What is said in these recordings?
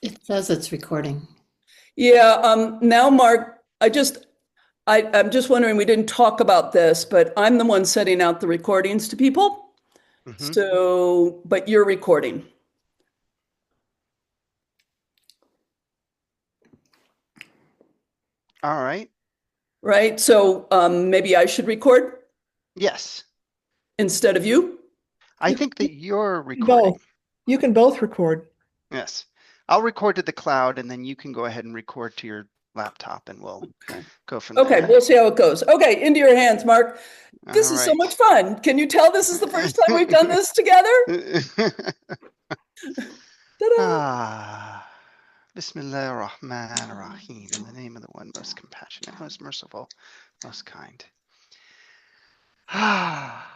It says it's recording. Yeah, now Mark, I'm just wondering, we didn't talk about this, but I'm the one setting out the recordings to people. Hmm. So, but you're recording, All right. right? So, maybe I should record Yes. instead of you. I think that you're recording. Both. You can both record. Yes. I'll record to the cloud and then you can go ahead and record to your laptop and we'll Okay. go from Okay, there. we'll see how it goes. Okay, into your hands, Mark. This All is so right. much fun. Can you tell this is the first time we've done this together? Ta-da! Ah. Bismillah ar-Rahman ar-Rahim. In the name of the one most compassionate, most merciful, most kind. Ah.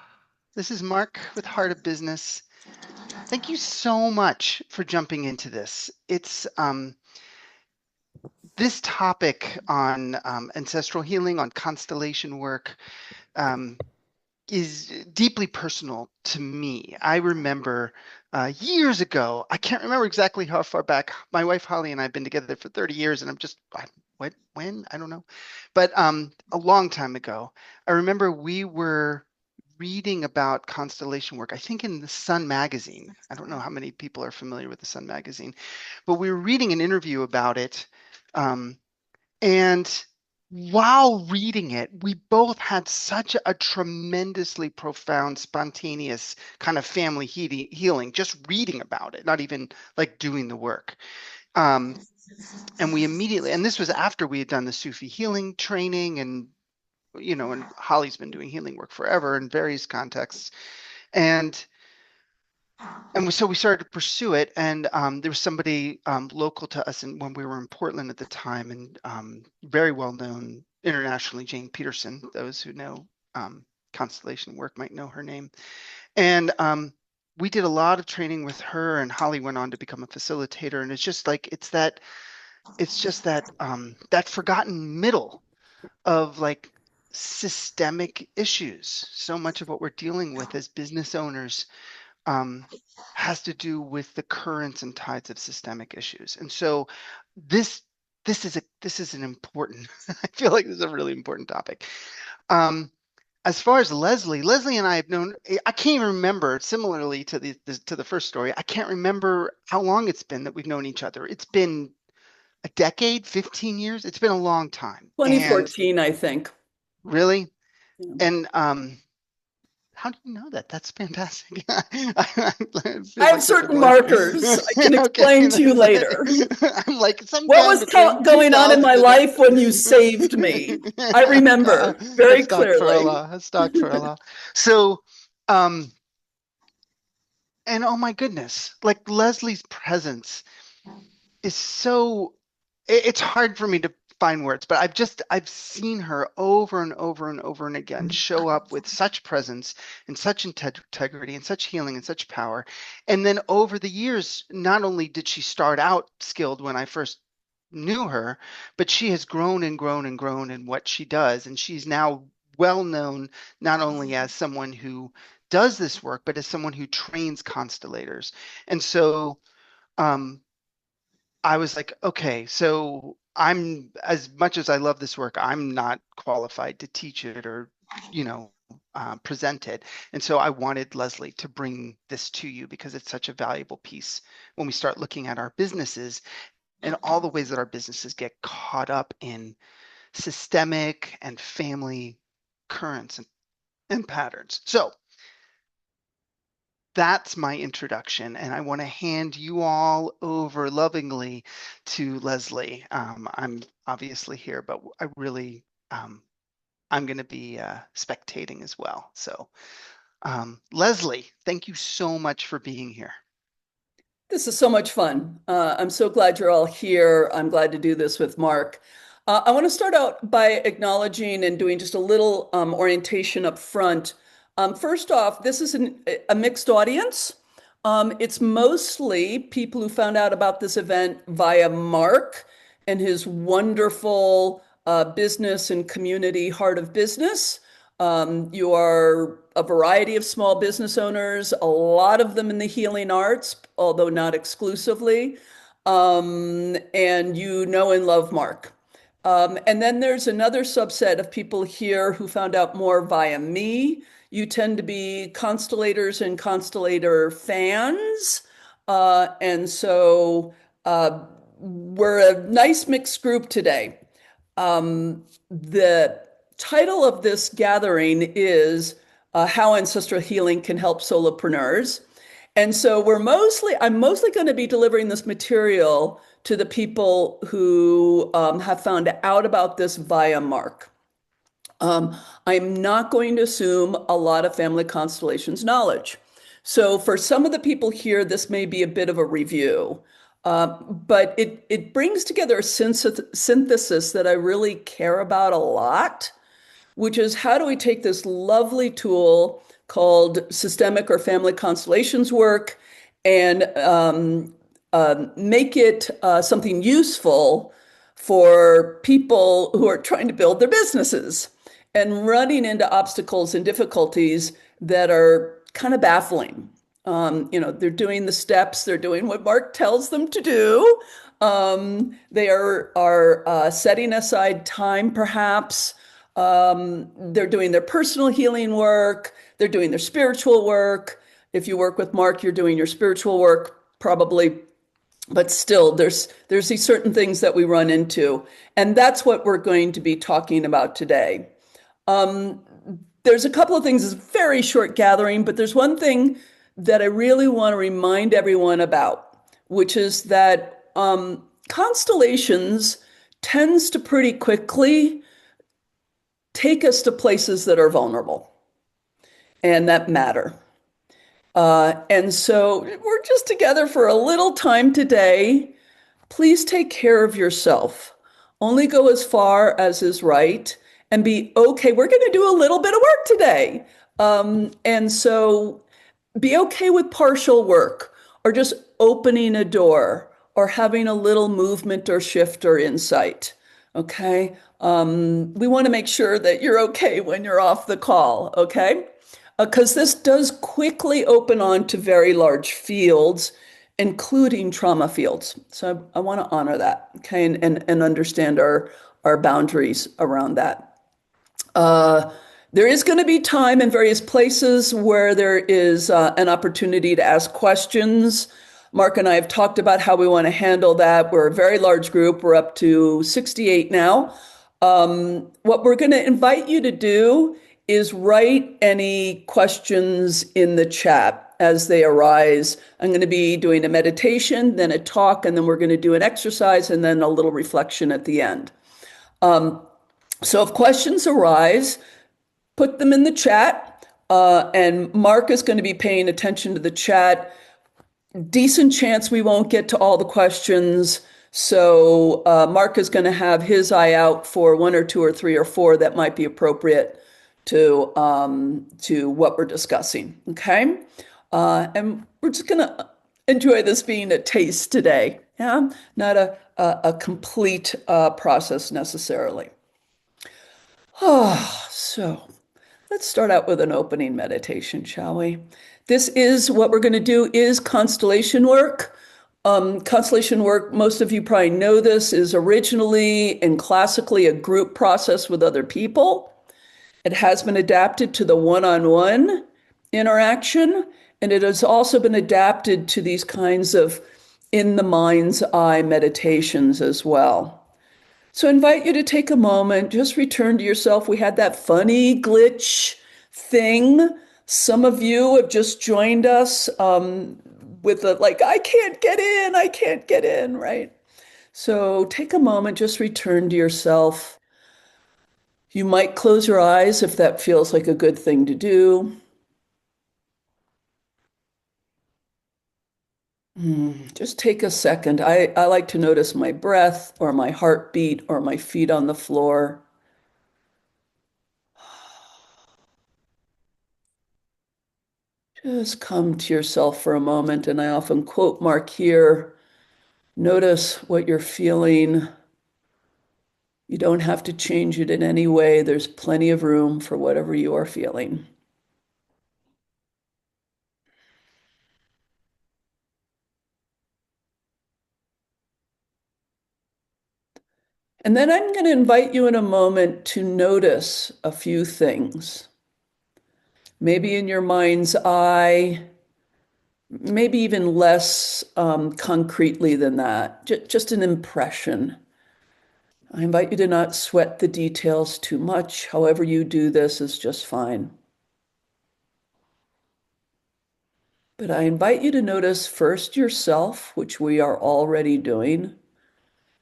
This is Mark with Heart of Business. Thank you so much for jumping into this. It's this topic on ancestral healing, on constellation work, um, is deeply personal to me. I remember years ago, I can't remember exactly how far back. My wife Holly and I have been together for 30 years, and when? I don't know. But a long time ago, I remember we were reading about constellation work, I think in the Sun magazine. I don't know how many people are familiar with the Sun magazine, but we were reading an interview about it. Um, and while reading it, we both had such a tremendously profound, spontaneous kind of family healing, just reading about it, not even like doing the work. Um, and we immediately, and this was after we had done the Sufi healing training, and Holly's been doing healing work forever in various contexts. And so we started to pursue it, and there was somebody local to us, and when we were in Portland at the time, and very well known internationally, Jane Peterson. Those who know constellation work might know her name. And we did a lot of training with her, and Holly went on to become a facilitator. And it's just like that forgotten middle of like systemic issues. So much of what we're dealing with as business owners um, has to do with the currents and tides of systemic issues. And so this this is an important, I feel like this is a really important topic. Um, as far as Leslie and I have known, I can't even remember, similarly to the first story, I can't remember how long it's been that we've known each other. It's been a decade, 15 years. It's been a long time. And 2014, I think. really, Yeah. and how do you know that? That's fantastic. I I feel have like such a certain blank. markers I can Okay, explain to you later. I'm like What sometime was between going on in 2000 my and life when you saved me? I remember very clearly. Astaghfirullah. So, um, and oh my goodness, like Leslie's presence is so it's hard for me to find words, but I've seen her over and over and over and again show up with such presence and such integrity and such healing and such power. And then over the years, not only did she start out skilled when I first knew her, but she has grown and grown and grown in what she does, and she's now well known not only as someone who does this work, but as someone who trains constellators. And so um, I was like, okay, so I'm as much as I love this work, I'm not qualified to teach it or, you know, present it. And so I wanted Leslie to bring this to you because it's such a valuable piece when we start looking at our businesses and all the ways that our businesses get caught up in systemic and family currents and patterns. So that's my introduction, and I want to hand you all over lovingly to Leslie. I'm obviously here, but I really, I'm going to be spectating as well. So, Leslie, thank you so much for being here. This is so much fun. I'm so glad you're all here. I'm glad to do this with Mark. I want to start out by acknowledging and doing just a little orientation up front. First off, this is a mixed audience. It's mostly people who found out about this event via Mark and his wonderful business and community heart of business. You are a variety of small business owners, a lot of them in the healing arts, although not exclusively. and you know and love Mark. And then there's another subset of people here who found out more via me. You tend to be constellators and constellator fans. And so we're a nice mixed group today. The title of this gathering is How Ancestral Healing Can Help Solopreneurs. And so I'm mostly going to be delivering this material to the people who have found out about this via Mark. I'm not going to assume a lot of family constellations knowledge. So for some of the people here, this may be a bit of a review. But it brings together a synthesis that I really care about a lot, which is how do we take this lovely tool called systemic or family constellations work and make it something useful for people who are trying to build their businesses and running into obstacles and difficulties that are kind of baffling. They're doing the steps, they're doing what Mark tells them to do. They are setting aside time, perhaps. They're doing their personal healing work. They're doing their spiritual work. If you work with Mark, you're doing your spiritual work, probably. But still, there's these certain things that we run into, and that's what we're going to be talking about today. Um, there's a couple of things. It's a very short gathering, but there's one thing that I really want to remind everyone about, which is that constellations tends to pretty quickly take us to places that are vulnerable and that matter. And so we're just together for a little time today. Please take care of yourself. Only go as far as is right and be okay. We're going to do a little bit of work today. And so be okay with partial work or just opening a door or having a little movement or shift or insight. Okay. We want to make sure that you're okay when you're off the call. Okay. Because this does quickly open on to very large fields, including trauma fields. So I want to honor that. Okay. And understand our boundaries around that. Uh, there is going to be time in various places where there is an opportunity to ask questions. Mark and I have talked about how we want to handle that. We're a very large group. We're up to 68 now. What we're going to invite you to do is write any questions in the chat as they arise. I'm going to be doing a meditation, then a talk, and then we're going to do an exercise and then a little reflection at the end. So if questions arise, put them in the chat, and Mark is going to be paying attention to the chat. Decent chance we won't get to all the questions. So Mark is going to have his eye out for one or two or three or four that might be appropriate to what we're discussing. Okay, and we're just going to enjoy this being a taste today. Yeah, not a complete process necessarily. So let's start out with an opening meditation, shall we? This is what we're going to do is constellation work. Constellation work, most of you probably know this, is originally and classically a group process with other people. It has been adapted to the one-on-one interaction, and it has also been adapted to these kinds of in the mind's eye meditations as well. So I invite you to take a moment, just return to yourself. We had that funny glitch thing. Some of you have just joined us with the like, I can't get in, right? So take a moment, just return to yourself. You might close your eyes if that feels like a good thing to do. Just take a second. I like to notice my breath or my heartbeat or my feet on the floor. Just come to yourself for a moment. And I often quote Mark here, notice what you're feeling. You don't have to change it in any way. There's plenty of room for whatever you are feeling. And then I'm going to invite you in a moment to notice a few things. Maybe in your mind's eye, maybe even less concretely than that, just an impression. I invite you to not sweat the details too much. However you do this is just fine. But I invite you to notice first yourself, which we are already doing,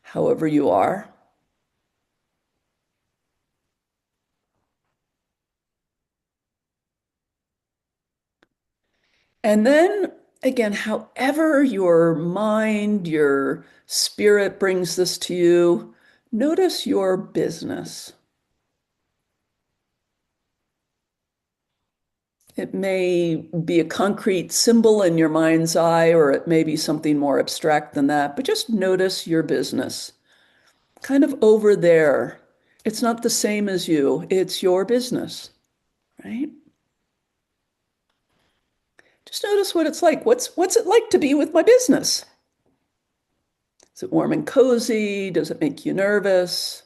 however you are. And then again, however your mind, your spirit brings this to you, notice your business. It may be a concrete symbol in your mind's eye, or it may be something more abstract than that, but just notice your business. Kind of over there. It's not the same as you, it's your business, right? Just notice what it's like. What's it like to be with my business? Is it warm and cozy? Does it make you nervous?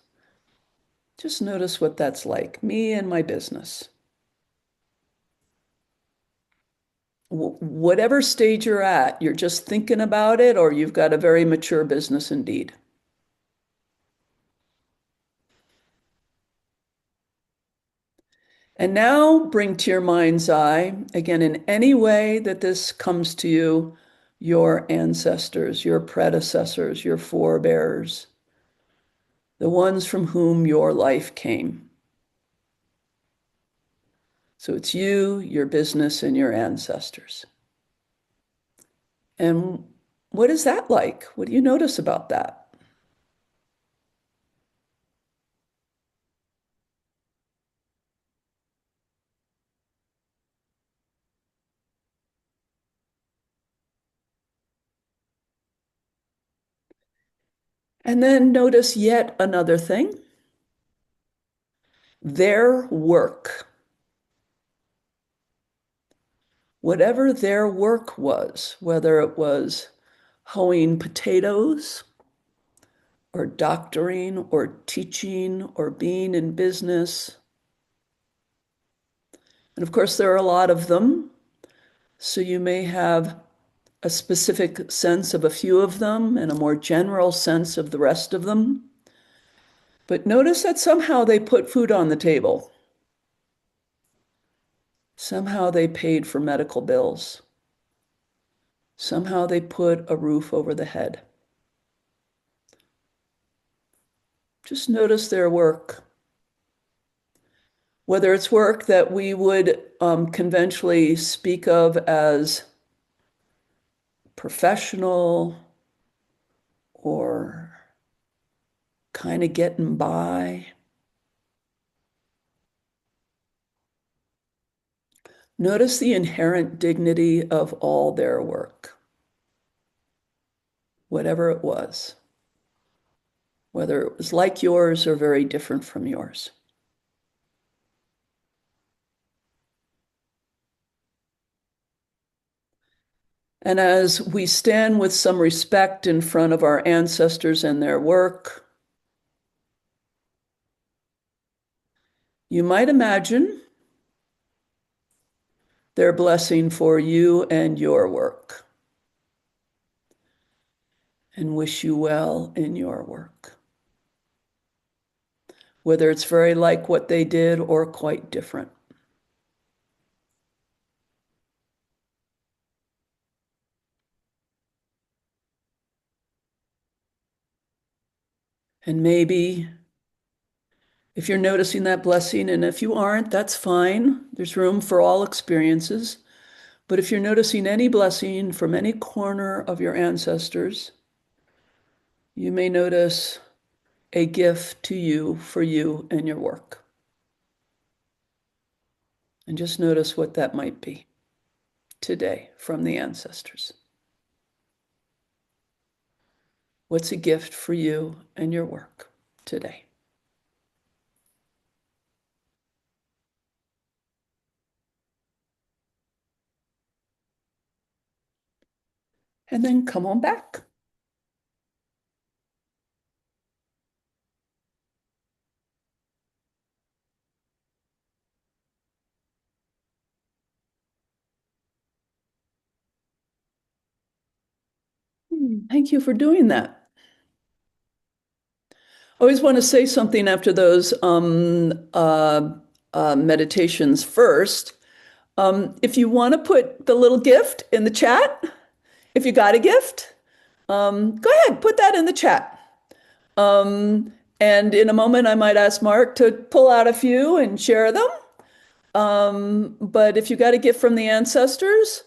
Just notice what that's like, me and my business. Whatever stage you're at, you're just thinking about it, or you've got a very mature business indeed. And now bring to your mind's eye, again, in any way that this comes to you, your ancestors, your predecessors, your forebears, the ones from whom your life came. So it's you, your business, and your ancestors. And what is that like? What do you notice about that? And then notice yet another thing, their work. Whatever their work was, whether it was hoeing potatoes or doctoring or teaching or being in business. And of course, there are a lot of them. So you may have a specific sense of a few of them and a more general sense of the rest of them. But notice that somehow they put food on the table. Somehow they paid for medical bills. Somehow they put a roof over the head. Just notice their work. Whether it's work that we would conventionally speak of as professional or kind of getting by. Notice the inherent dignity of all their work, whatever it was, whether it was like yours or very different from yours. And as we stand with some respect in front of our ancestors and their work, you might imagine their blessing for you and your work, and wish you well in your work, whether it's very like what they did or quite different. And maybe if you're noticing that blessing, and if you aren't, that's fine. There's room for all experiences. But if you're noticing any blessing from any corner of your ancestors, you may notice a gift to you for you and your work. And just notice what that might be today from the ancestors. What's a gift for you and your work today? And then come on back. Thank you for doing that. I always want to say something after those meditations first. If you want to put the little gift in the chat, if you got a gift, go ahead, put that in the chat. And in a moment, I might ask Mark to pull out a few and share them. But if you got a gift from the ancestors,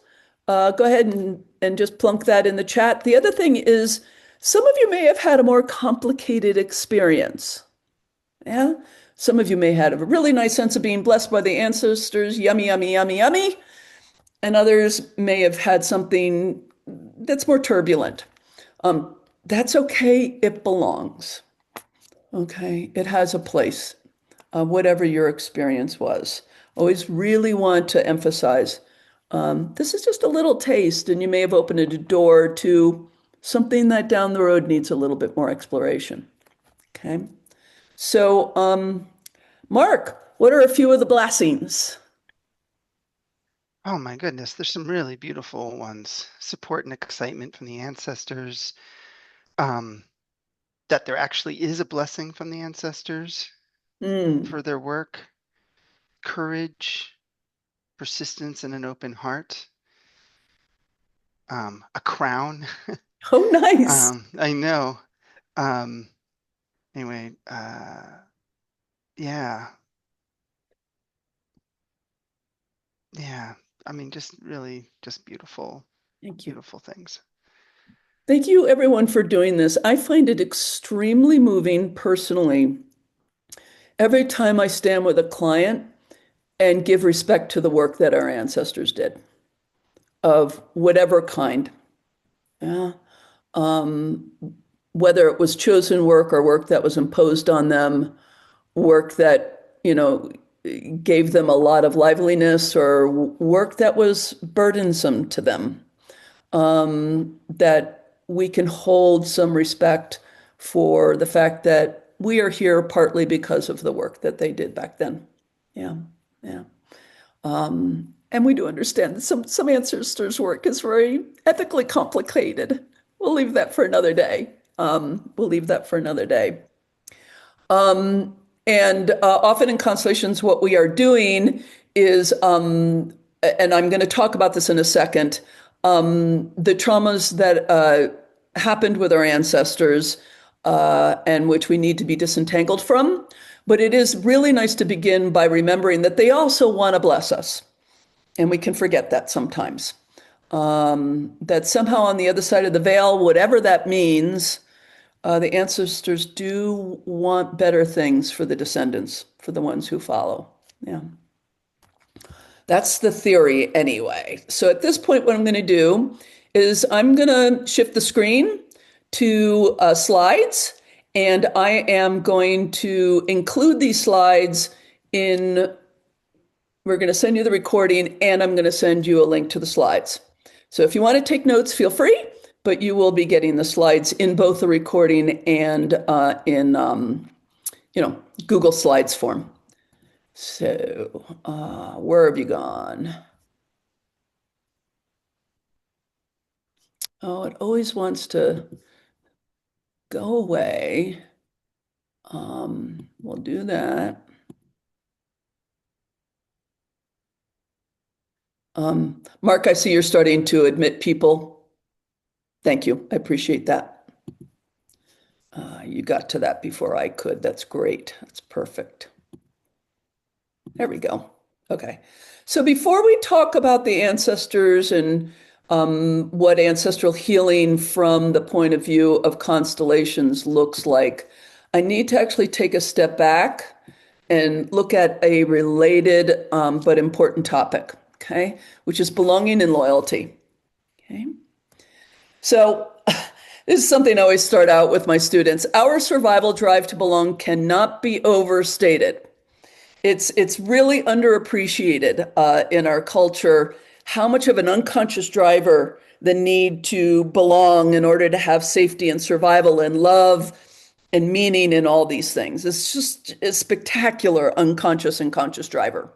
go ahead and just plunk that in the chat. The other thing is, some of you may have had a more complicated experience. Yeah. Some of you may have a really nice sense of being blessed by the ancestors, yummy, yummy, yummy, yummy. And others may have had something that's more turbulent. That's okay. It belongs. Okay. It has a place, whatever your experience was. Always really want to emphasize this is just a little taste, and you may have opened a door to something that down the road needs a little bit more exploration. Okay. So, Mark, what are a few of the blessings? Oh my goodness, there's some really beautiful ones. Support and excitement from the ancestors. That there actually is a blessing from the ancestors Mm. for their work. Courage, persistence, and an open heart. A crown. Oh, nice. I know. Um, anyway, yeah, yeah. I mean, just really, just beautiful, Thank you. beautiful things. Thank you, everyone, for doing this. I find it extremely moving personally every time I stand with a client and give respect to the work that our ancestors did of whatever kind. Yeah. Um, whether it was chosen work or work that was imposed on them, work that, gave them a lot of liveliness or work that was burdensome to them, that we can hold some respect for the fact that we are here partly because of the work that they did back then. Yeah, yeah. And we do understand that some ancestors' work is very ethically complicated. We'll leave that for another day. We'll leave that for another day. And often in constellations, what we are doing is, and I'm going to talk about this in a second, the traumas that happened with our ancestors and which we need to be disentangled from. But it is really nice to begin by remembering that they also want to bless us. And we can forget that sometimes. That somehow on the other side of the veil, whatever that means, the ancestors do want better things for the descendants, for the ones who follow. Yeah. That's the theory anyway. So at this point, what I'm going to do is I'm going to shift the screen to slides, and I am going to include these slides in, we're going to send you the recording, and I'm going to send you a link to the slides. So if you want to take notes, feel free, but you will be getting the slides in both the recording and in Google Slides form. So where have you gone? Oh, it always wants to go away. We'll do that. Mark, I see you're starting to admit people. Thank you. I appreciate that. You got to that before I could. That's great. That's perfect. There we go. Okay. So before we talk about the ancestors and what ancestral healing from the point of view of constellations looks like, I need to actually take a step back and look at a related but important topic, okay, which is belonging and loyalty. Okay. So this is something I always start out with my students. Our survival drive to belong cannot be overstated. It's really underappreciated in our culture how much of an unconscious driver the need to belong in order to have safety and survival and love and meaning in all these things. It's just a spectacular unconscious and conscious driver.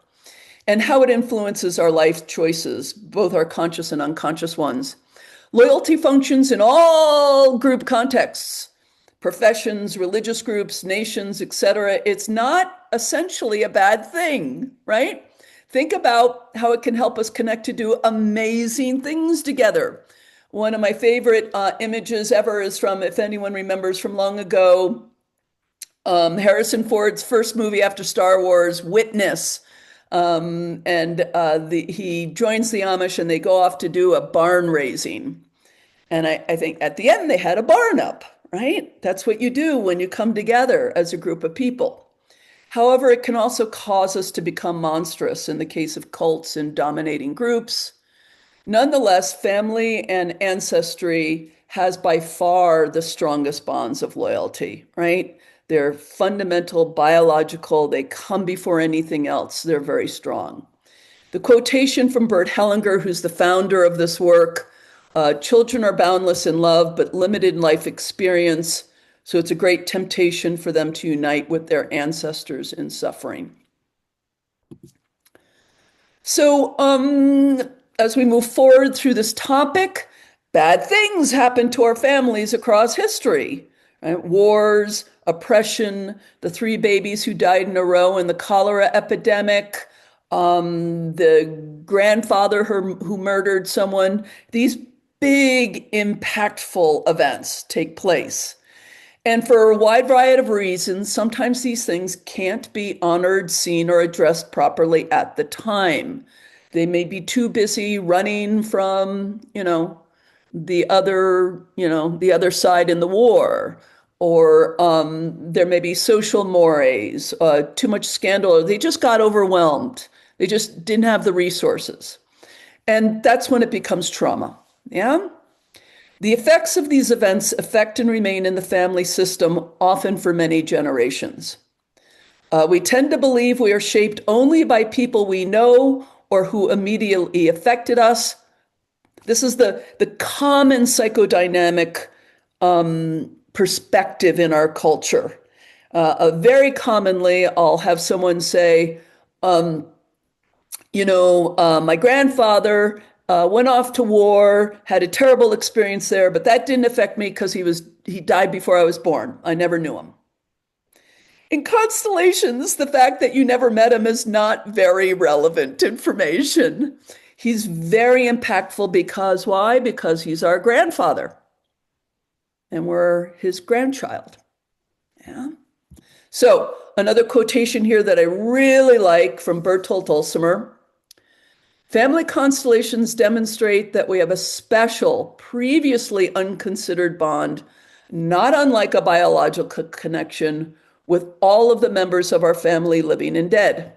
And how it influences our life choices, both our conscious and unconscious ones. Loyalty functions in all group contexts, professions, religious groups, nations, etc. It's not essentially a bad thing, right? Think about how it can help us connect to do amazing things together. One of my favorite images ever is from, if anyone remembers from long ago, Harrison Ford's first movie after Star Wars, Witness. He joins the Amish and they go off to do a barn raising. And I think at the end they had a barn up, right? That's what you do when you come together as a group of people. However, it can also cause us to become monstrous in the case of cults and dominating groups. Nonetheless, family and ancestry has by far the strongest bonds of loyalty, right? They're fundamental, biological, they come before anything else. They're very strong. The quotation from Bert Hellinger, who's the founder of this work, children are boundless in love, but limited in life experience. So it's a great temptation for them to unite with their ancestors in suffering. So as we move forward through this topic, bad things happen to our families across history, right? Wars, oppression, the 3 babies who died in a row in the cholera epidemic, the grandfather who murdered someone. These big, impactful events take place. And for a wide variety of reasons, sometimes these things can't be honored, seen, or addressed properly at the time. They may be too busy running from, the other side in the war, or there may be social mores, too much scandal, or they just got overwhelmed. They just didn't have the resources. And that's when it becomes trauma. Yeah? The effects of these events affect and remain in the family system, often for many generations. We tend to believe we are shaped only by people we know or who immediately affected us. This is the common psychodynamic perspective in our culture. Very commonly, I'll have someone say, my grandfather went off to war, had a terrible experience there, but that didn't affect me because he died before I was born. I never knew him. In constellations, the fact that you never met him is not very relevant information. He's very impactful because why? Because he's our grandfather and we're his grandchild. Yeah. So another quotation here that I really like from Bertolt Dulcimer. Family constellations demonstrate that we have a special, previously unconsidered bond, not unlike a biological connection, with all of the members of our family, living and dead.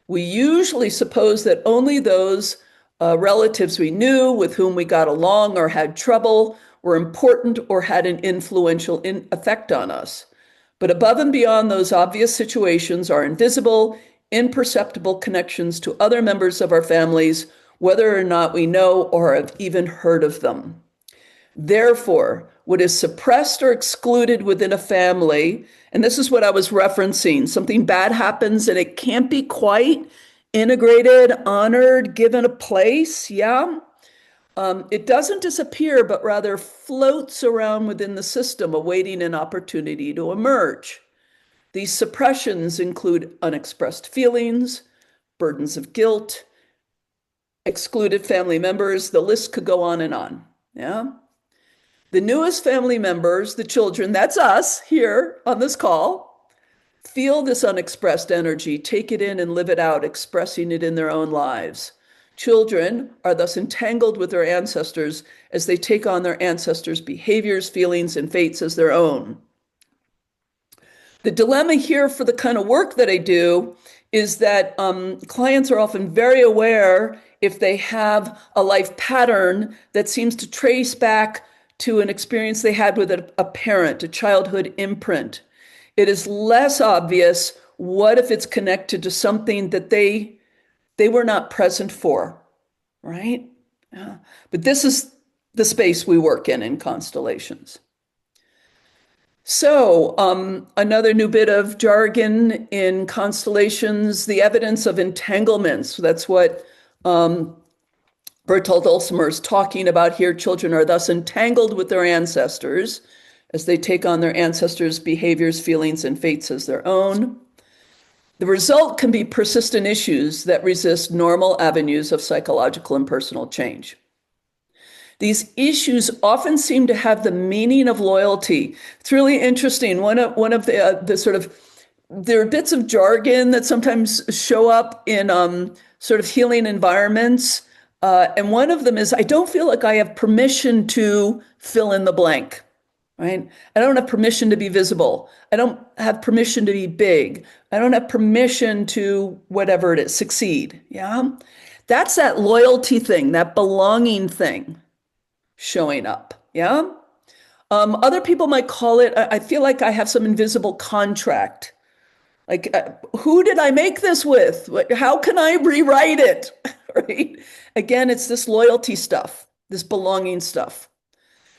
We usually suppose that only those relatives we knew, with whom we got along or had trouble, were important or had an influential effect on us. But above and beyond those obvious situations are invisible, imperceptible connections to other members of our families, whether or not we know or have even heard of them. Therefore, what is suppressed or excluded within a family, and this is what I was referencing, something bad happens and it can't be quite integrated, honored, given a place, yeah? It doesn't disappear, but rather floats around within the system, awaiting an opportunity to emerge. These suppressions include unexpressed feelings, burdens of guilt, excluded family members. The list could go on and on. Yeah. The newest family members, the children, that's us here on this call, feel this unexpressed energy, take it in and live it out, expressing it in their own lives. Children are thus entangled with their ancestors as they take on their ancestors' behaviors, feelings, and fates as their own. The dilemma here for the kind of work that I do is that clients are often very aware if they have a life pattern that seems to trace back to an experience they had with a parent, a childhood imprint. It is less obvious what if it's connected to something that they were not present for, right? Yeah. But this is the space we work in constellations. So another new bit of jargon in constellations, the evidence of entanglements. That's what Bertolt Ulmer is talking about here, children are thus entangled with their ancestors as they take on their ancestors' behaviors, feelings, and fates as their own. The result can be persistent issues that resist normal avenues of psychological and personal change. These issues often seem to have the meaning of loyalty. It's really interesting. One of the sort of there are bits of jargon that sometimes show up in sort of healing environments, and one of them is, "I don't feel like I have permission to fill in the blank." Right? I don't have permission to be visible. I don't have permission to be big. I don't have permission to whatever it is, succeed. Yeah. That's that loyalty thing, that belonging thing showing up. Yeah. Other people might call it, I feel like I have some invisible contract. Like, who did I make this with? How can I rewrite it? Right? Again, it's this loyalty stuff, this belonging stuff.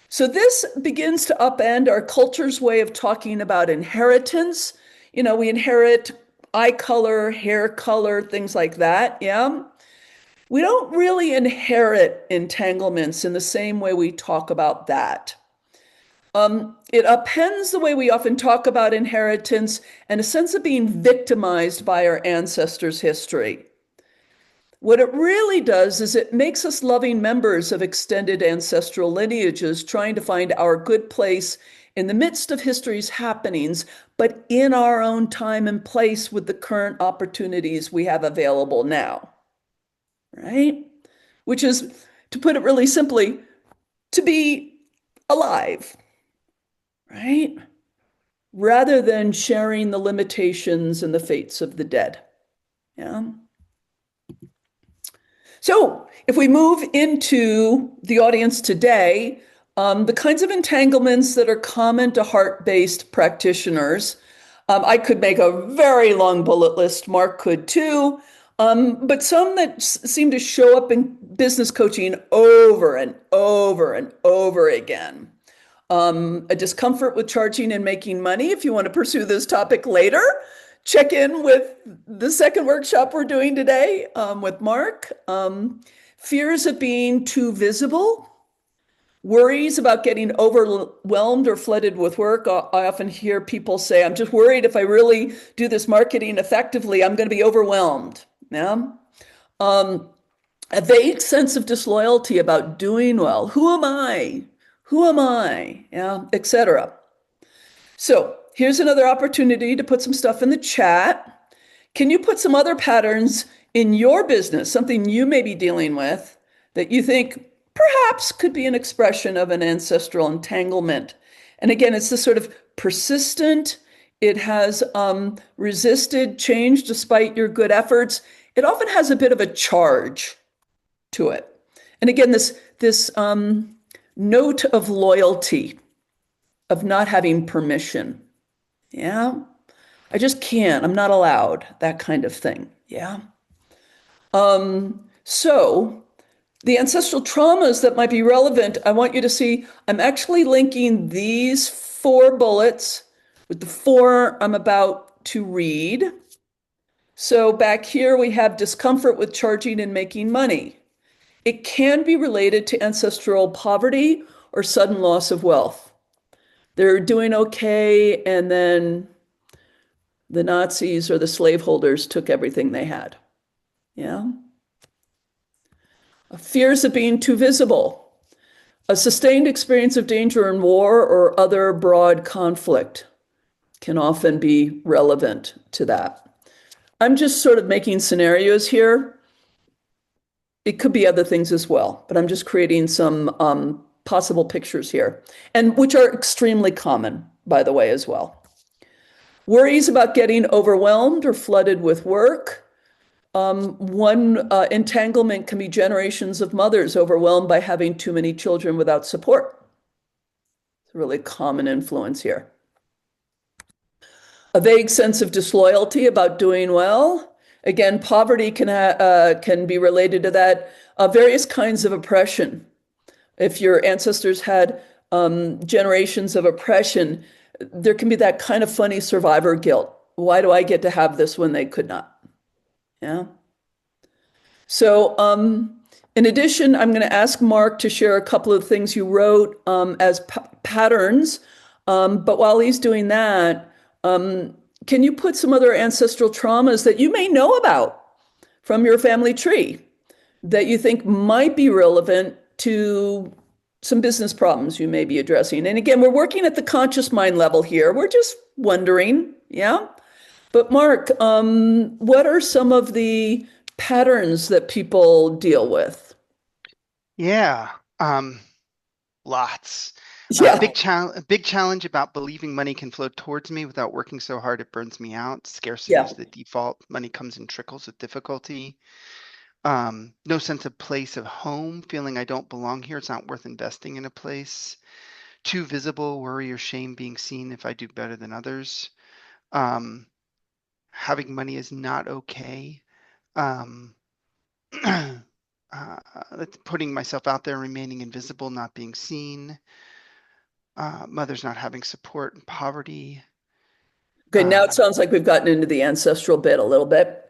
So this begins to upend our culture's way of talking about inheritance. You know, we inherit eye color, hair color, things like that. Yeah. We don't really inherit entanglements in the same way we talk about that. It upends the way we often talk about inheritance and a sense of being victimized by our ancestors' history. What it really does is it makes us loving members of extended ancestral lineages, trying to find our good place in the midst of history's happenings, but in our own time and place with the current opportunities we have available now. Right? Which is, to put it really simply, to be alive. Right? Rather than sharing the limitations and the fates of the dead. Yeah. So, if we move into the audience today, the kinds of entanglements that are common to heart-based practitioners, I could make a very long bullet list, Mark could too, but some that seem to show up in business coaching over and over and over again. A discomfort with charging and making money. If you want to pursue this topic later, check in with the second workshop we're doing today with Mark. Fears of being too visible, worries about getting overwhelmed or flooded with work. I often hear people say, I'm just worried if I really do this marketing effectively, I'm going to be overwhelmed. Yeah. A vague sense of disloyalty about doing well. Who am I? Who am I? Yeah, etc. So here's another opportunity to put some stuff in the chat. Can you put some other patterns in your business, something you may be dealing with that you think perhaps could be an expression of an ancestral entanglement? And again, it's this sort of persistent, it has resisted change despite your good efforts. It often has a bit of a charge to it. And again, this note of loyalty, of not having permission. Yeah. I just can't. I'm not allowed. That kind of thing. Yeah. So the ancestral traumas that might be relevant, I want you to see, I'm actually linking these 4 bullets with the 4 I'm about to read. So back here we have discomfort with charging and making money. It can be related to ancestral poverty or sudden loss of wealth. They're doing okay, and then the Nazis or the slaveholders took everything they had. Yeah. Fears of being too visible. A sustained experience of danger in war or other broad conflict can often be relevant to that. I'm just sort of making scenarios here. It could be other things as well, but I'm just creating some possible pictures here, and which are extremely common, by the way, as well. Worries about getting overwhelmed or flooded with work. One entanglement can be generations of mothers overwhelmed by having too many children without support. It's a really common influence here. A vague sense of disloyalty about doing well. Again, poverty can be related to that. Various kinds of oppression. If your ancestors had generations of oppression, there can be that kind of funny survivor guilt. Why do I get to have this when they could not? Yeah. So In addition, I'm going to ask Mark to share a couple of things you wrote as patterns. But while he's doing that, um, can you put some other ancestral traumas that you may know about from your family tree that you think might be relevant to some business problems you may be addressing? And again, we're working at the conscious mind level here. We're just wondering, yeah? But Mark, what are some of the patterns that people deal with? Yeah, um, lots. Yeah, Big challenge about believing money can flow towards me without working so hard it burns me out. Scarcity yeah. is the default. Money comes in trickles with difficulty. No sense of place of home, feeling I don't belong here. It's not worth investing in a place. Too visible, worry or shame being seen if I do better than others. Um, Having money is not okay. Um, that's putting myself out there, remaining invisible, not being seen. Mother's not having support and poverty. Okay, now it Um, sounds like we've gotten into the ancestral bit a little bit.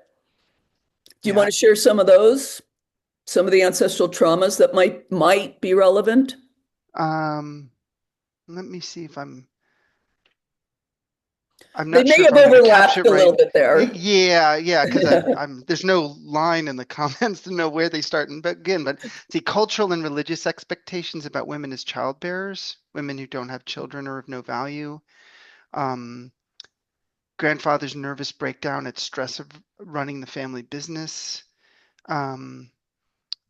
Do you want yeah. to share some of those, some of the ancestral traumas that might be relevant? Um, Let me see if I'm They not may sure if have I'm going to capture overlapped it a right. little bit there. Yeah, because I'm there's no line in the comments to know where they start. And but again, but see, cultural and religious expectations about women as childbearers, women who don't have children or of no value. Um, Grandfather's nervous breakdown at stress of running the family business. Um,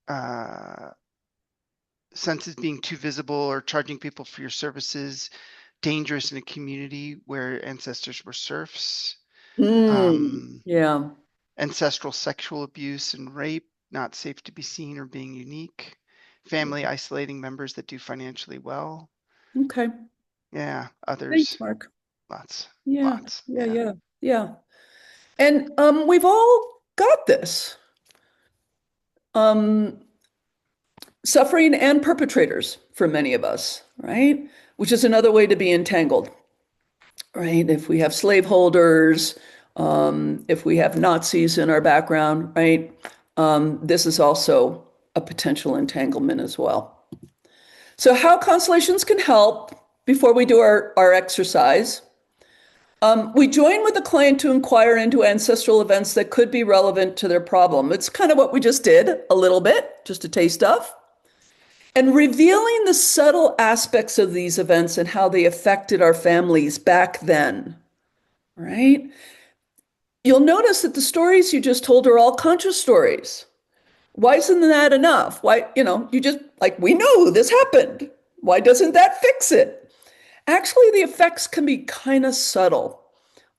uh, Senses being too visible or charging people for your services. Dangerous in a community where ancestors were serfs. Um, Yeah. Ancestral sexual abuse and rape, not safe to be seen or being unique. Family isolating members that do financially well. Okay. Yeah, Thanks, others, Mark. lots, Yeah. lots. Yeah. Yeah. Yeah. Yeah. And we've all got this. Um, Suffering and perpetrators for many of us, right? Which is another way to be entangled, right? If we have slaveholders, if we have Nazis in our background, right? This is also a potential entanglement as well. So, how constellations can help before we do our exercise. We join with the client to inquire into ancestral events that could be relevant to their problem. It's kind of what we just did a little bit, just a taste of. And revealing the subtle aspects of these events and how they affected our families back then, right? You'll notice that the stories you just told are all conscious stories. Why isn't that enough? Why, you just like, we know this happened. Why doesn't that fix it? Actually, the effects can be kind of subtle.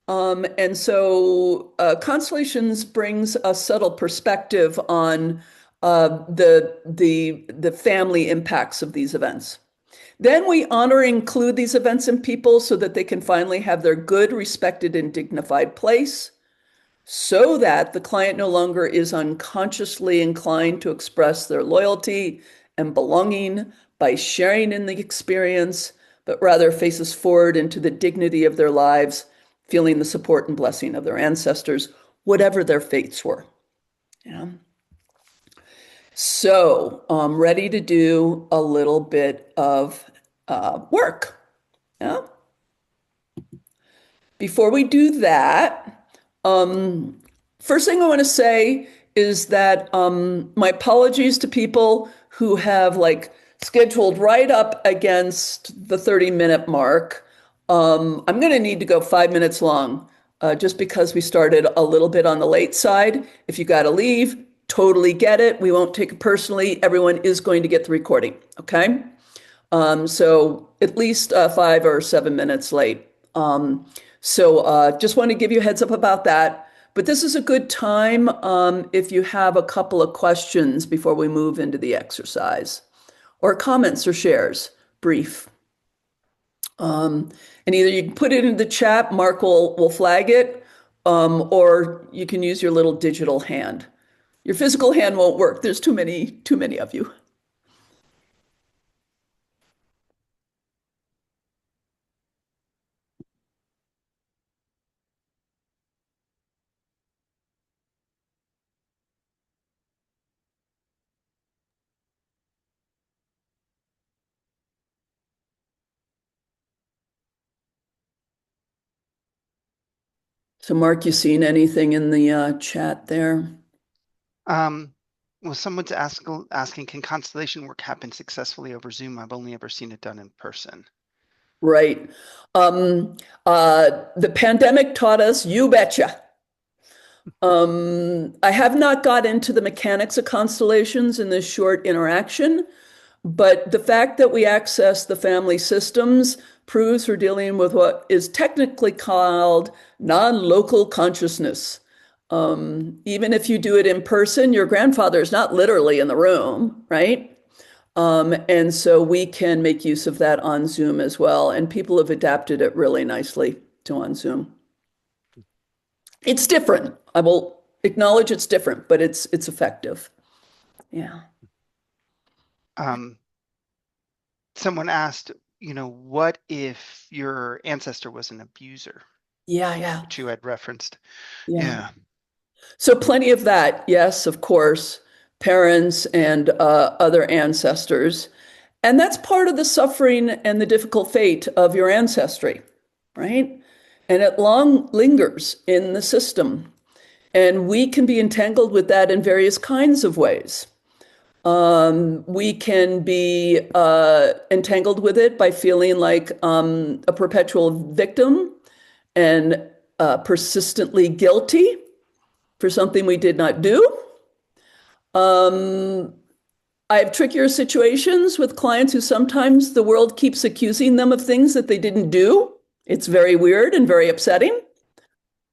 And so Constellations brings a subtle perspective on the family impacts of these events. Then we honor and include these events and people so that they can finally have their good, respected, and dignified place, so that the client no longer is unconsciously inclined to express their loyalty and belonging by sharing in the experience, but rather faces forward into the dignity of their lives, feeling the support and blessing of their ancestors, whatever their fates were. Yeah. So I'm ready to do a little bit of work. Yeah. Before we do that, um, first thing I want to say is that my apologies to people who have like scheduled right up against the 30-minute mark. I'm going to need to go 5 minutes long just because we started a little bit on the late side. If you got to leave, totally get it. We won't take it personally. Everyone is going to get the recording. Okay. So at least 5 or 7 minutes late. Just want to give you a heads up about that. But this is a good time if you have a couple of questions before we move into the exercise, or comments or shares, brief. And either you can put it in the chat, Mark will flag it, or you can use your little digital hand. Your physical hand won't work. There's too many of you. So, Mark, you seen anything in the chat there? Um, well, asking, can constellation work happen successfully over Zoom? I've only ever seen it done in person. Right. The pandemic taught us, you betcha. I have not got into the mechanics of constellations in this short interaction, but the fact that we access the family systems proves we're dealing with what is technically called non-local consciousness. Even if you do it in person, your grandfather is not literally in the room, right? And so we can make use of that on Zoom as well. And people have adapted it really nicely to on Zoom. It's different. I will acknowledge it's different, but it's effective. Yeah. Um, Someone asked, what if your ancestor was an abuser, Yeah, yeah, which you had referenced? yeah. Yeah. So plenty of that. Yes, of course, parents and other ancestors. And that's part of the suffering and the difficult fate of your ancestry, right? And it long lingers in the system. And we can be entangled with that in various kinds of ways. We can be entangled with it by feeling like a perpetual victim and persistently guilty for something we did not do. I have trickier situations with clients who sometimes the world keeps accusing them of things that they didn't do. It's very weird and very upsetting.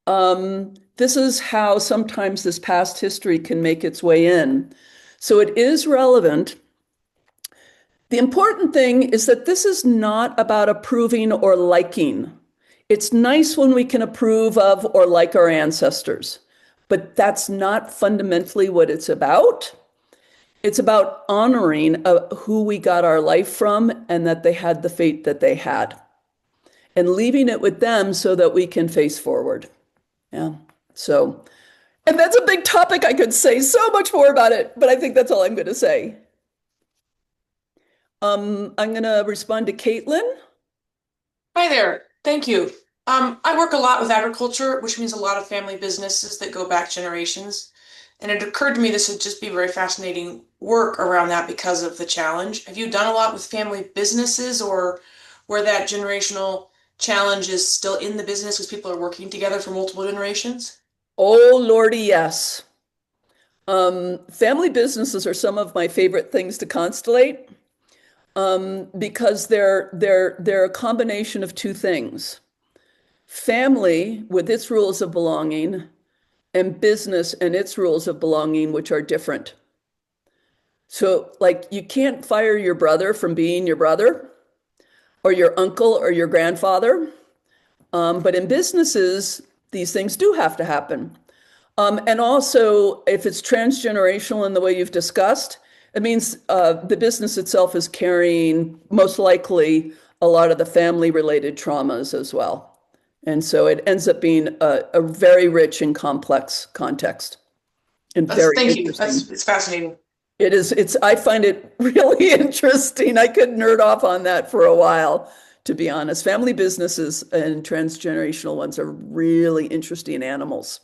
This is how sometimes this past history can make its way in. So it is relevant. The important thing is that this is not about approving or liking. It's nice when we can approve of or like our ancestors, but that's not fundamentally what it's about. It's about honoring who we got our life from and that they had the fate that they had and leaving it with them so that we can face forward. Yeah. So, and that's a big topic. I could say so much more about it, but I think that's all I'm going to say. I'm going to respond to Caitlin. Hi there. Thank you. I work a lot with agriculture, which means a lot of family businesses that go back generations. And it occurred to me this would just be very fascinating work around that because of the challenge. Have you done a lot with family businesses or where that generational challenge is still in the business because people are working together for multiple generations? Oh, Lordy, yes. Family businesses are some of my favorite things to constellate because they're a combination of two things. Family with its rules of belonging and business and its rules of belonging, which are different. So, like, you can't fire your brother from being your brother or your uncle or your grandfather. But in businesses, these things do have to happen. And also, if it's transgenerational in the way you've discussed, it means the business itself is carrying most likely a lot of the family related traumas as well. And so it ends up being a very rich and complex context and very Thank you. interesting. It's fascinating. I find it really interesting. I could nerd off on that for a while, to be honest. Family businesses and transgenerational ones are really interesting animals,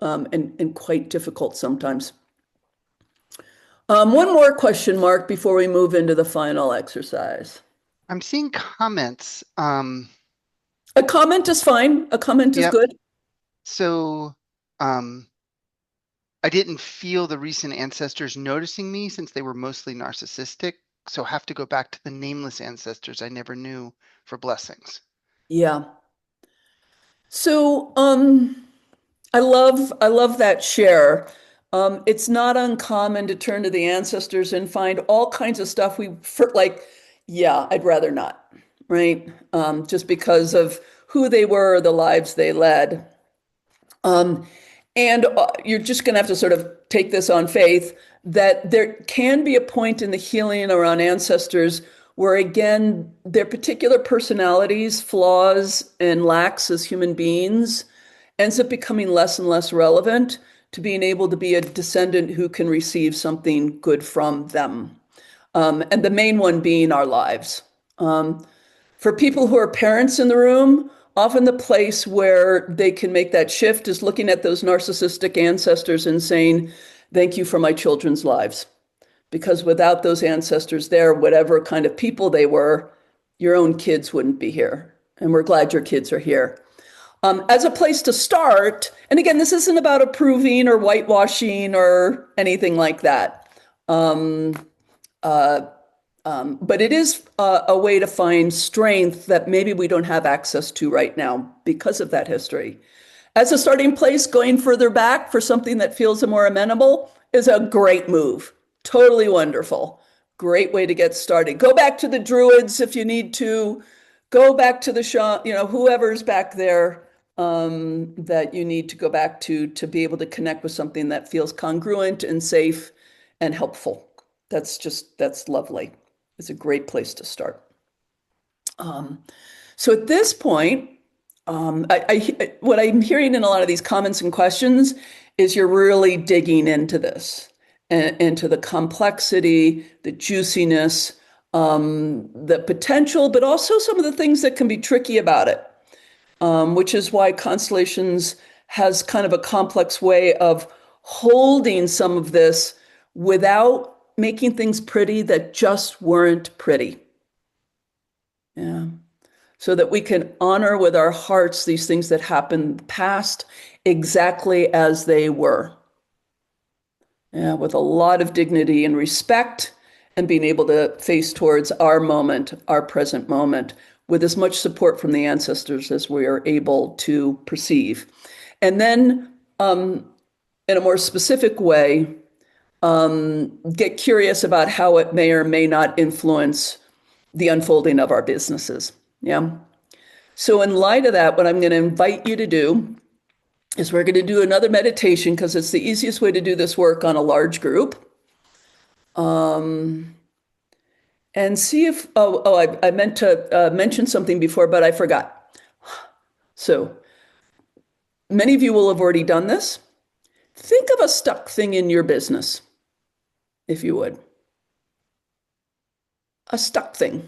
and quite difficult sometimes. One more question, Mark, before we move into the final exercise. I'm seeing comments. A comment is fine. A comment is Yep. good. So, um, I didn't feel the recent ancestors noticing me since they were mostly narcissistic. So have to go back to the nameless ancestors I never knew for blessings. Yeah. So, I love that share. It's not uncommon to turn to the ancestors and find all kinds of stuff yeah, I'd rather not, right? Just because of who they were, the lives they led. Um, and you're just going to have to sort of take this on faith that there can be a point in the healing around ancestors where, again, their particular personalities, flaws, and lacks as human beings ends up becoming less and less relevant to being able to be a descendant who can receive something good from them. And the main one being our lives. For people who are parents in the room, Often the place where they can make that shift is looking at those narcissistic ancestors and saying, thank you for my children's lives. Because without those ancestors there, whatever kind of people they were, your own kids wouldn't be here. And we're glad your kids are here. As a place to start, and again, this isn't about approving or whitewashing or anything like that. But it is a way to find strength that maybe we don't have access to right now because of that history. As a starting place, going further back for something that feels more amenable is a great move. Totally wonderful. Great way to get started. Go back to the Druids if you need to. Go back to the whoever's back there that you need to go back to be able to connect with something that feels congruent and safe and helpful. That's lovely. It's a great place to start. So at this point, what I'm hearing in a lot of these comments and questions is you're really digging into this, and into the complexity, the juiciness, the potential, but also some of the things that can be tricky about it, which is why Constellations has kind of a complex way of holding some of this without making things pretty that just weren't pretty. Yeah. So that we can honor with our hearts these things that happened past exactly as they were. Yeah, with a lot of dignity and respect, and being able to face towards our moment, our present moment, with as much support from the ancestors as we are able to perceive. And then, in a more specific way, get curious about how it may or may not influence the unfolding of our businesses. Yeah. So in light of that, what I'm going to invite you to do is we're going to do another meditation because it's the easiest way to do this work on a large group. And see if, I meant to mention something before, but I forgot. So many of you will have already done this. Think of a stuck thing in your business, if you would. A stuck thing.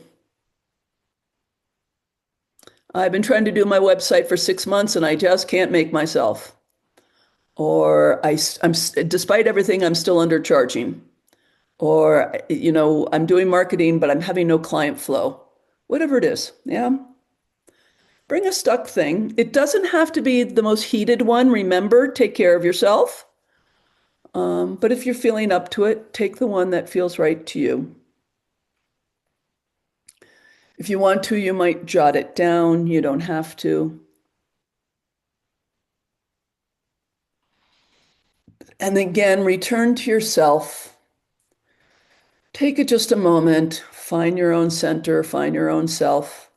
I've been trying to do my website for 6 months and I just can't make myself. Or I'm, despite everything, I'm still undercharging. Or, I'm doing marketing, but I'm having no client flow. Whatever it is, yeah. Bring a stuck thing. It doesn't have to be the most heated one. Remember, take care of yourself. But if you're feeling up to it, take the one that feels right to you. If you want to, you might jot it down. You don't have to. And again, return to yourself. Take it just a moment. Find your own center. Find your own self.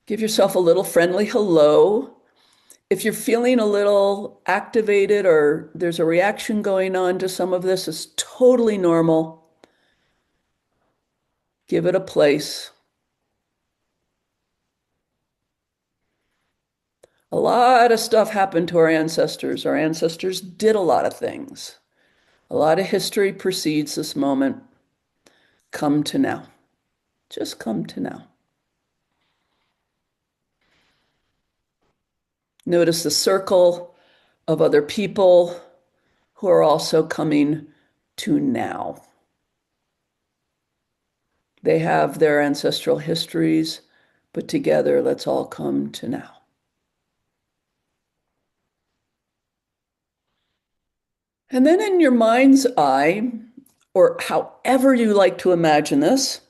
Give yourself a little friendly hello. If you're feeling a little activated or there's a reaction going on to some of this, it's totally normal. Give it a place. A lot of stuff happened to our ancestors. Our ancestors did a lot of things. A lot of history precedes this moment. Come to now. Just come to now. Notice the circle of other people who are also coming to now. They have their ancestral histories, but together, let's all come to now. And then in your mind's eye, or however you like to imagine this,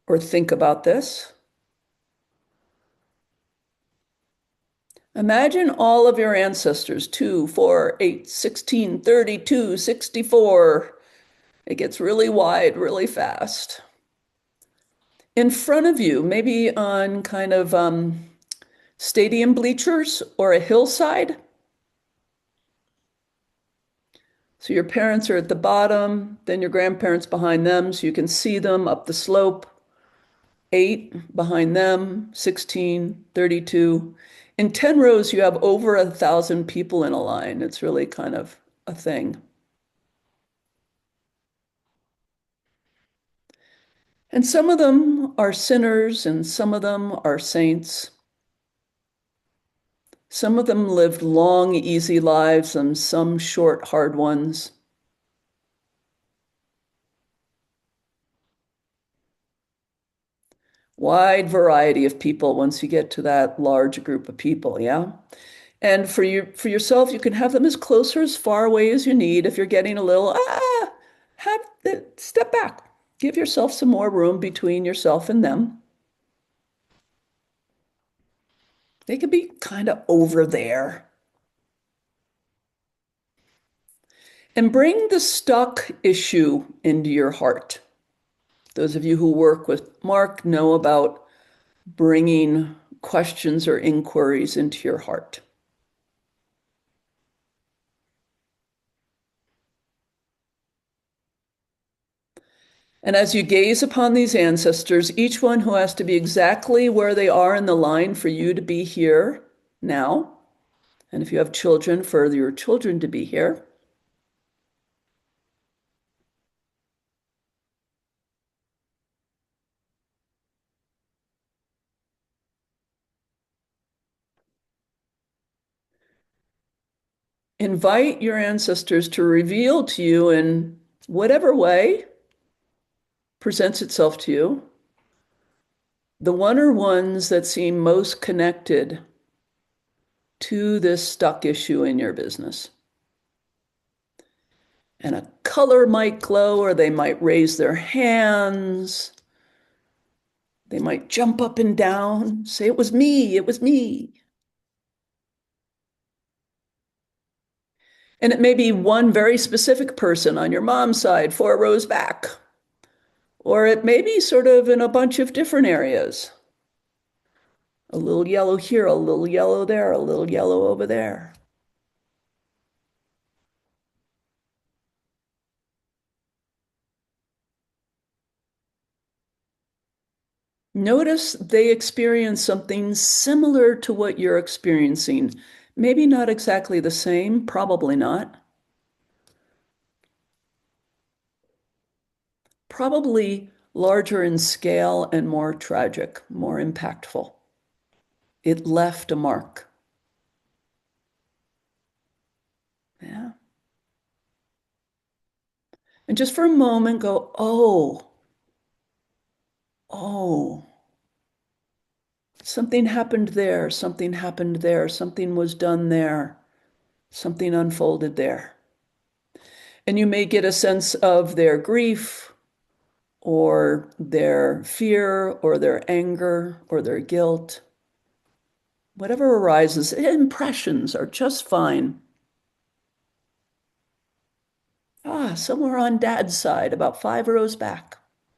or think about this, imagine all of your ancestors, 2, 4, 8, 16, 32, 64. It gets really wide, really fast. In front of you, maybe on kind of stadium bleachers or a hillside. So your parents are at the bottom, then your grandparents behind them, so you can see them up the slope. 8 behind them, 16, 32. In 10 rows, you have over 1,000 people in a line. It's really kind of a thing. And some of them are sinners and some of them are saints. Some of them lived long, easy lives and some short, hard ones. Wide variety of people once you get to that large group of people, yeah? And for yourself, you can have them as close or as far away as you need. If you're getting a little, have step back. Give yourself some more room between yourself and them. They could be kind of over there. And bring the stuck issue into your heart. Those of you who work with Mark know about bringing questions or inquiries into your heart. And as you gaze upon these ancestors, each one who has to be exactly where they are in the line for you to be here now, and if you have children, for your children to be here, invite your ancestors to reveal to you in whatever way presents itself to you, the one or ones that seem most connected to this stuck issue in your business. And a color might glow, or they might raise their hands. They might jump up and down, say, it was me, it was me. And it may be one very specific person on your mom's side, 4 rows back. Or it may be sort of in a bunch of different areas. A little yellow here, a little yellow there, a little yellow over there. Notice they experience something similar to what you're experiencing. Maybe not exactly the same, probably not. Probably larger in scale and more tragic, more impactful. It left a mark. Yeah. And just for a moment, go, oh, something happened there, something happened there, something was done there, something unfolded there. And you may get a sense of their grief or their fear or their anger or their guilt. Whatever arises, impressions are just fine. Somewhere on dad's side, about 5 rows back.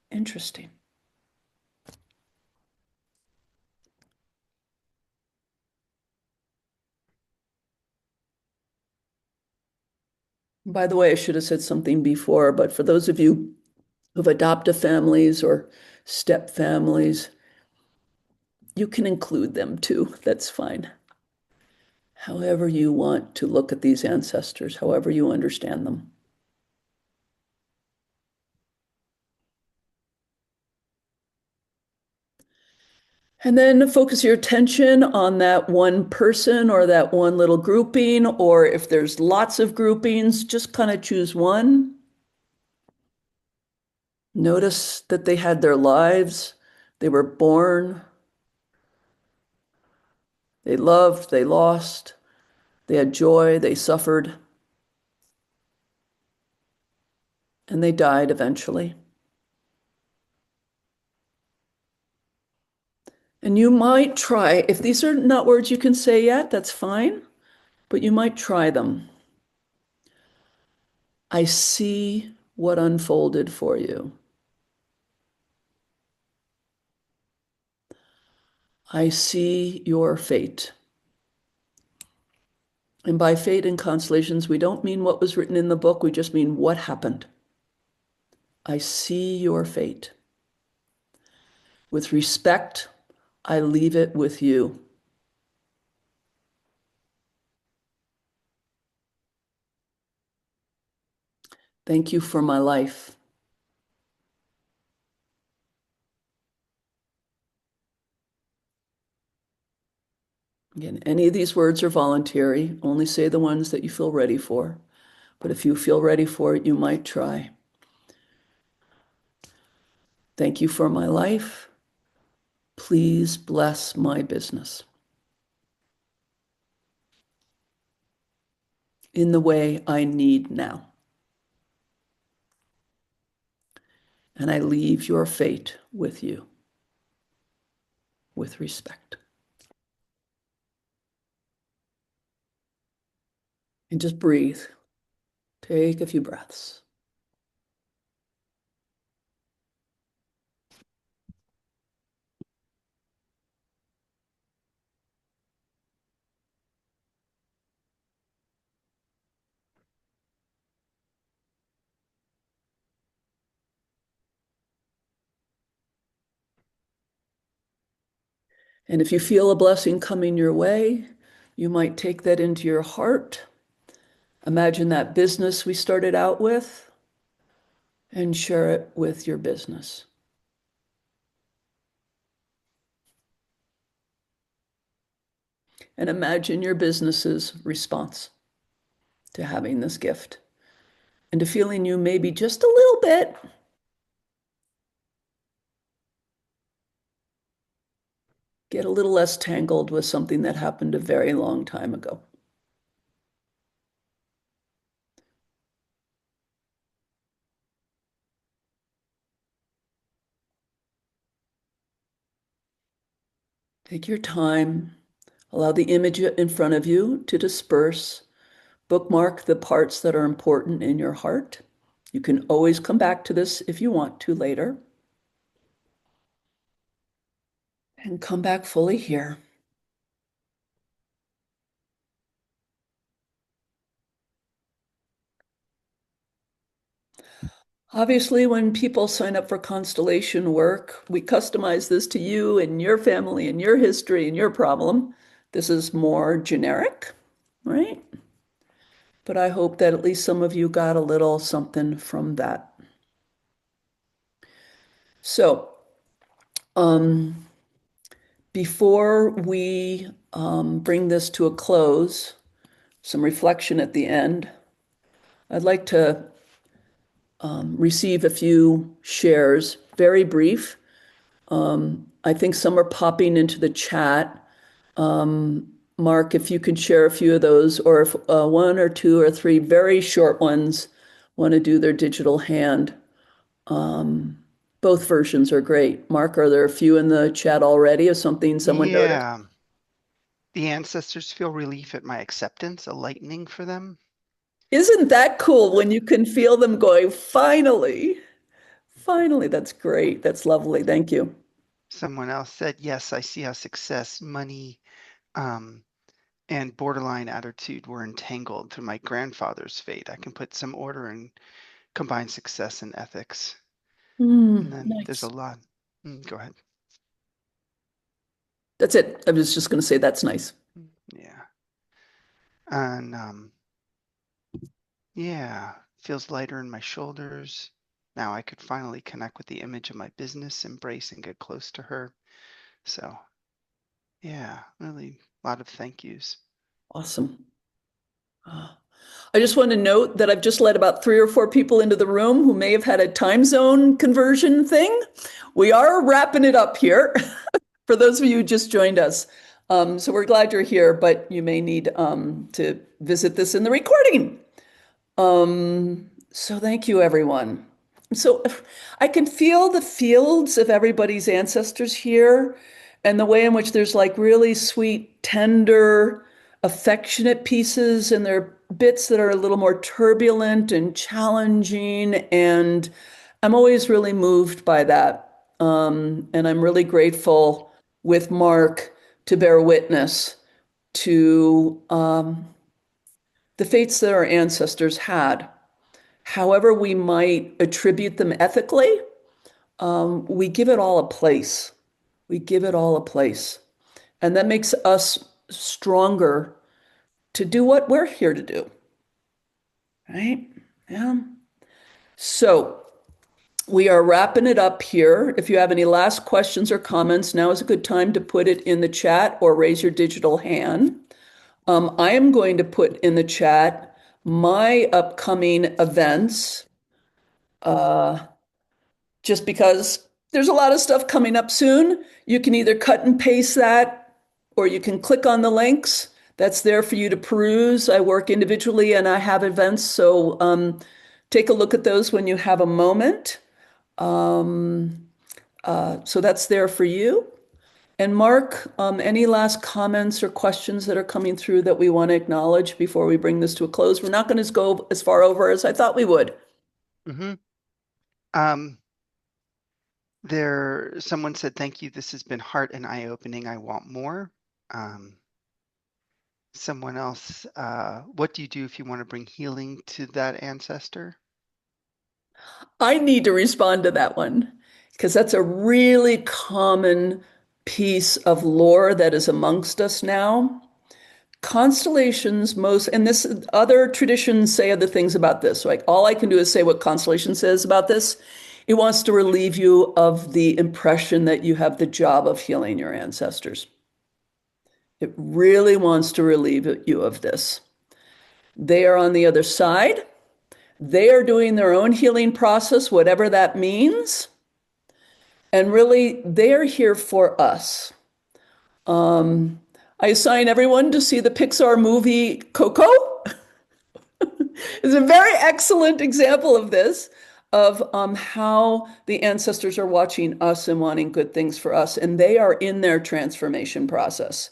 Interesting. By the way, I should have said something before, but for those of you who've adopted families or step families, you can include them too. That's fine. However you want to look at these ancestors, however you understand them. And then focus your attention on that one person or that one little grouping, or if there's lots of groupings, just kind of choose one. Notice that they had their lives, they were born, they loved, they lost, they had joy, they suffered, and they died eventually. And you might try, if these are not words you can say yet, that's fine, but you might try them. I see what unfolded for you. I see your fate. And by fate and constellations, we don't mean what was written in the book, we just mean what happened. I see your fate. With respect, I leave it with you. Thank you for my life. Again, any of these words are voluntary. Only say the ones that you feel ready for. But if you feel ready for it, you might try. Thank you for my life. Please bless my business in the way I need now. And I leave your fate with you, with respect. And just breathe. Take a few breaths. And if you feel a blessing coming your way, you might take that into your heart. Imagine that business we started out with and share it with your business. And imagine your business's response to having this gift and to feeling you maybe just a little bit get a little less tangled with something that happened a very long time ago. Take your time. Allow the image in front of you to disperse. Bookmark the parts that are important in your heart. You can always come back to this if you want to later. And come back fully here. Obviously, when people sign up for constellation work, we customize this to you and your family and your history and your problem. This is more generic, right? But I hope that at least some of you got a little something from that. So, before we bring this to a close, some reflection at the end, I'd like to receive a few shares, very brief. I think some are popping into the chat. Mark, if you can share a few of those, or if one or two or three very short ones want to do their digital hand. Both versions are great. Mark, are there a few in the chat already of something someone noticed? Yeah. The ancestors feel relief at my acceptance, a lightening for them. Isn't that cool when you can feel them going, finally, finally, that's great. That's lovely. Thank you. Someone else said, yes, I see how success, money, um, and borderline attitude were entangled through my grandfather's fate. I can put some order and combine success and ethics. And then there's a Nice. lot. Go ahead. That's it. I was just going to say that's nice. Yeah. And yeah, feels lighter in my shoulders. Now I could finally connect with the image of my business, embrace and get close to her. So yeah, really a lot of thank yous. Awesome. I just want to note that I've just let about 3 or 4 people into the room who may have had a time zone conversion thing. We are wrapping it up here for those of you who just joined us. So we're glad you're here, but you may need to visit this in the recording. So thank you, everyone. So I can feel the fields of everybody's ancestors here and the way in which there's like really sweet, tender, affectionate pieces, and there are bits that are a little more turbulent and challenging. And I'm always really moved by that. And I'm really grateful with Mark to bear witness to the fates that our ancestors had. However, we might attribute them ethically, we give it all a place. We give it all a place. And that makes us stronger to do what we're here to do. Right? Yeah. So, We are wrapping it up here. If you have any last questions or comments, now is a good time to put it in the chat or raise your digital hand. I am going to put in the chat my upcoming events, just because there's a lot of stuff coming up soon. You can either cut and paste that, or you can click on the links. That's there for you to peruse. I work individually and I have events, so take a look at those when you have a moment. So that's there for you. And Mark, any last comments or questions that are coming through that we want to acknowledge before we bring this to a close? We're not going to go as far over as I thought we would. Hmm. Um, someone said, thank you. This has been heart and eye-opening. I want more. Um, Someone else, what do you do if you want to bring healing to that ancestor? I need to respond to that one because that's a really common piece of lore that is amongst us now. Constellations most, and this other traditions say other things about this. Like all I can do is say what constellation says about this. It wants to relieve you of the impression that you have the job of healing your ancestors. It really wants to relieve you of this. They are on the other side. They are doing their own healing process, whatever that means. And really, they are here for us. I assign everyone to see the Pixar movie Coco. It's a very excellent example of this, of how the ancestors are watching us and wanting good things for us, and they are in their transformation process.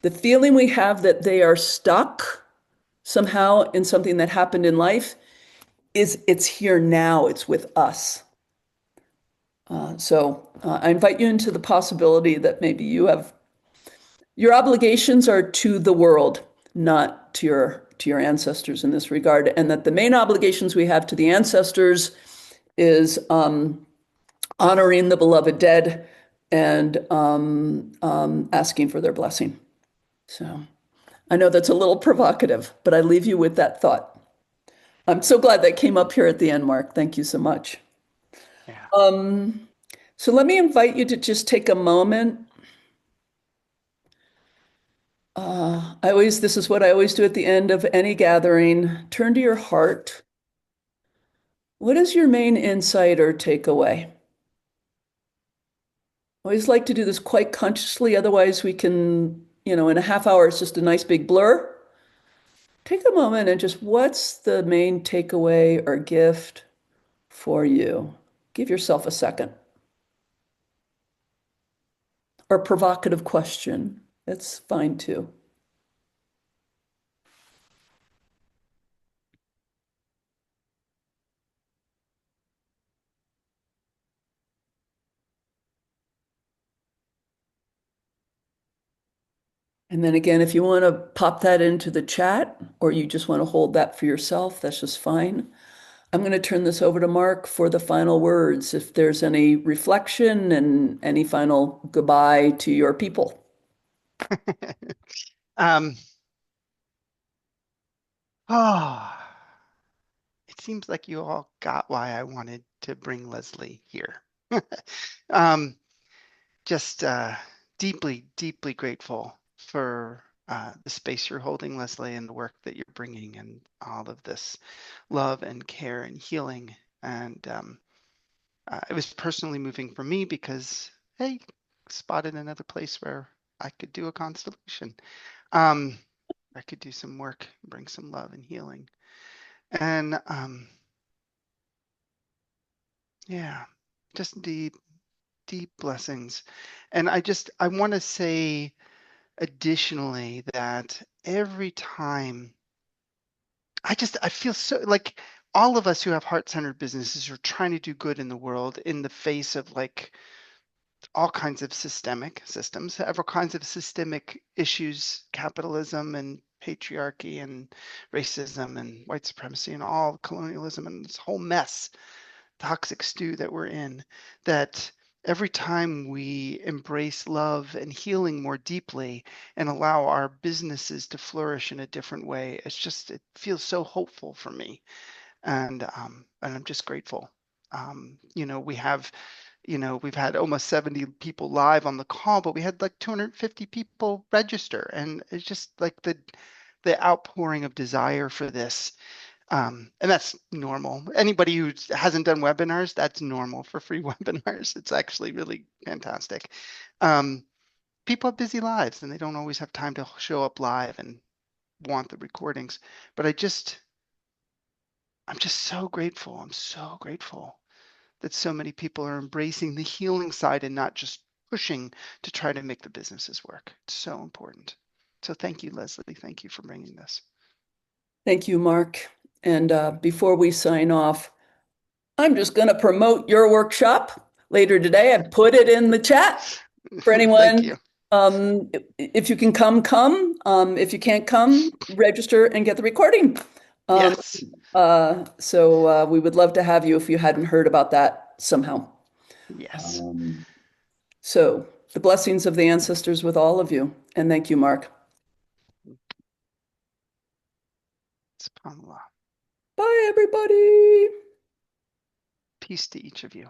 The feeling we have that they are stuck somehow in something that happened in life is it's here now, it's with us. So I invite you into the possibility that maybe you have your obligations are to the world, not to your ancestors in this regard, and that the main obligations we have to the ancestors is honoring the beloved dead and asking for their blessing. So I know that's a little provocative, but I leave you with that thought. I'm so glad that came up here at the end, Mark. Thank you so much. Yeah. So let me invite you to just take a moment. This is what I always do at the end of any gathering. Turn to your heart. What is your main insight or takeaway? I always like to do this quite consciously, otherwise we can, in a half hour, it's just a nice big blur. Take a moment and just what's the main takeaway or gift for you? Give yourself a second. Or provocative question. That's fine too. And then again, if you want to pop that into the chat or you just want to hold that for yourself, that's just fine. I'm going to turn this over to Mark for the final words. If there's any reflection and any final goodbye to your people. Um, oh, it seems like you all got why I wanted to bring Leslie here. Um, just deeply, deeply grateful for the space you're holding, Leslie, and the work that you're bringing, and all of this love and care and healing. And it was personally moving for me because, hey, spotted another place where I could do a constellation. Um, I could do some work, bring some love and healing. And yeah, just deep, deep blessings. And I want to say additionally that every time I feel so like all of us who have heart-centered businesses are trying to do good in the world in the face of like all kinds of systemic systems, all kinds of systemic issues, capitalism and patriarchy and racism and white supremacy and all colonialism and this whole mess, toxic stew that we're in, that every time we embrace love and healing more deeply and allow our businesses to flourish in a different way, it feels so hopeful for me. And I'm just grateful. We have, we've had almost 70 people live on the call, but we had like 250 people register. And it's just like the outpouring of desire for this. And that's normal. Anybody who hasn't done webinars, that's normal for free webinars. It's actually really fantastic. People have busy lives and they don't always have time to show up live and want the recordings. But I'm just so grateful. I'm so grateful that so many people are embracing the healing side and not just pushing to try to make the businesses work. It's so important. So thank you, Leslie. Thank you for bringing this. Thank you, Mark. And before we sign off, I'm just going to promote your workshop later today. I put it in the chat for Thank anyone. you. If you can come, come. If you can't come, register and get the recording. Yes. So we would love to have you if you hadn't heard about that somehow. Yes. So the blessings of the ancestors with all of you. And thank you, Mark. SubhanAllah. Bye, everybody. Peace to each of you.